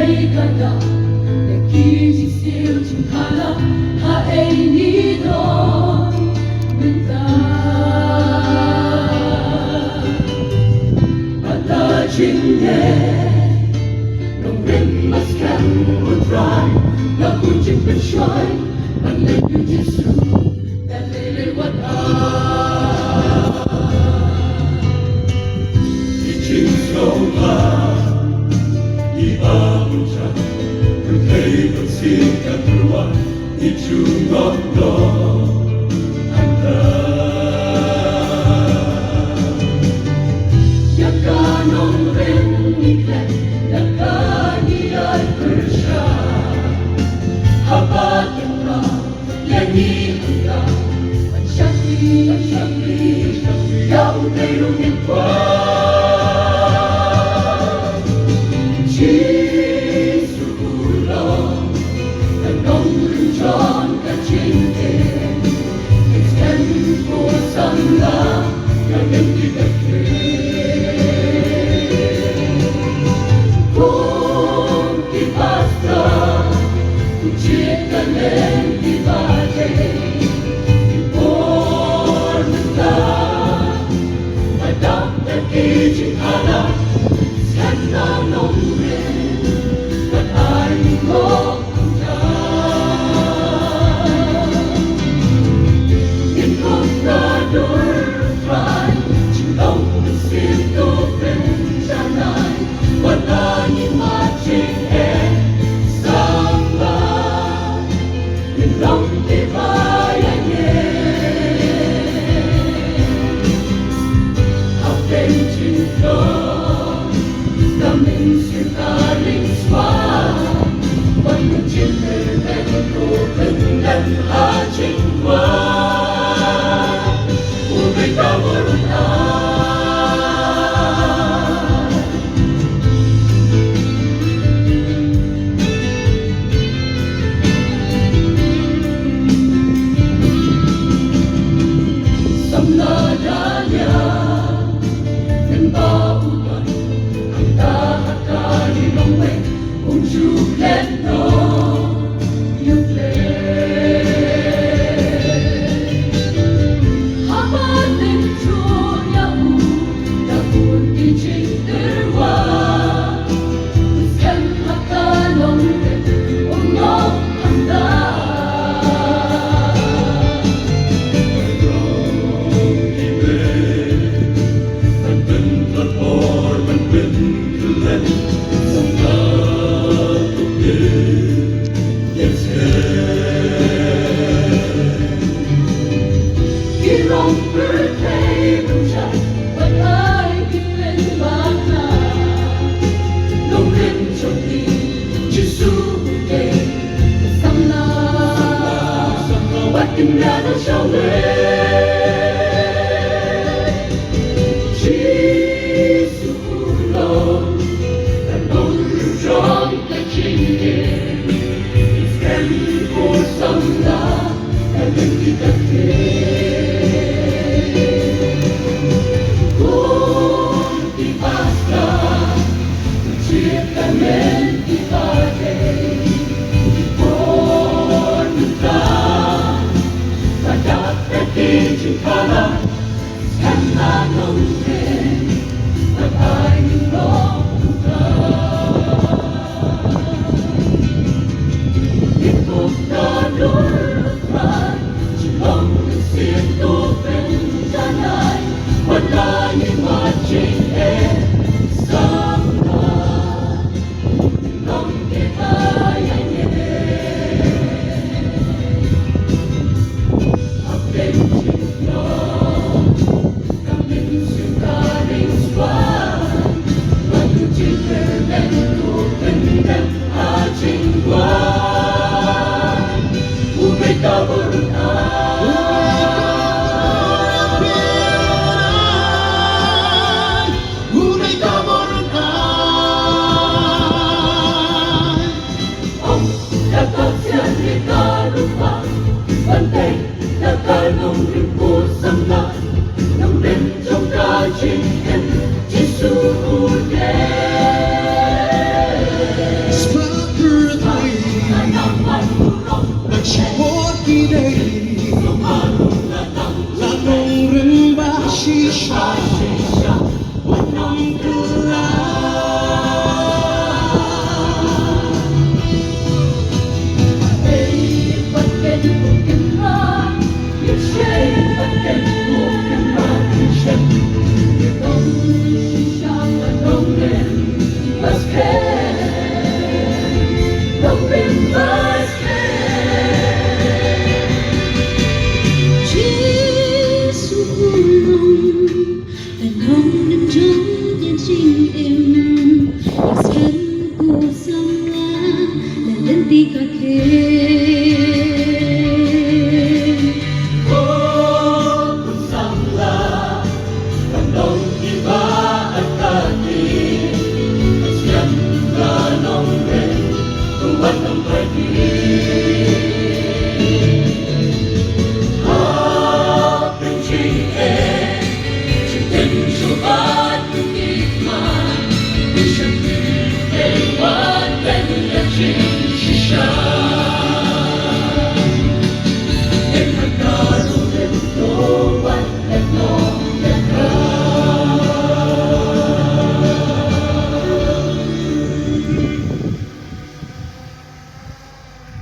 Ubay kada Nakikisil Chingkala Haay nidon Minta Ata Chingne Nung rin maskan utray Nakunjing pensyoy Manlay yu Jesu Daliliwat Iabutsa Berkay bersikat ruang Icungok do Anta Yakanong rin iklan Nakaniyay bersya Habat yang rang Yangi hanggang Syakri Yau tayrungin kwa Jesus ulang Tanong rinjan kacingin Extend ko sangla Yang dikakir Kung dipasta Kucikan yang dibajai Impor mentah Padam dan kijing anak Sana nong Indonesia penuh gelar. Hei bagai bukitlah, Indonesia bagai bukitlah Indonesia. Indonesia penuh basket, penuh basket. Chinh em sen cô sông lá là lên ti cả khe oh cô sông lá cầm đông đi ba anh ta đi sen là nông lên tu bắt nông phải đi ha bên chinh em chỉ tên số ba She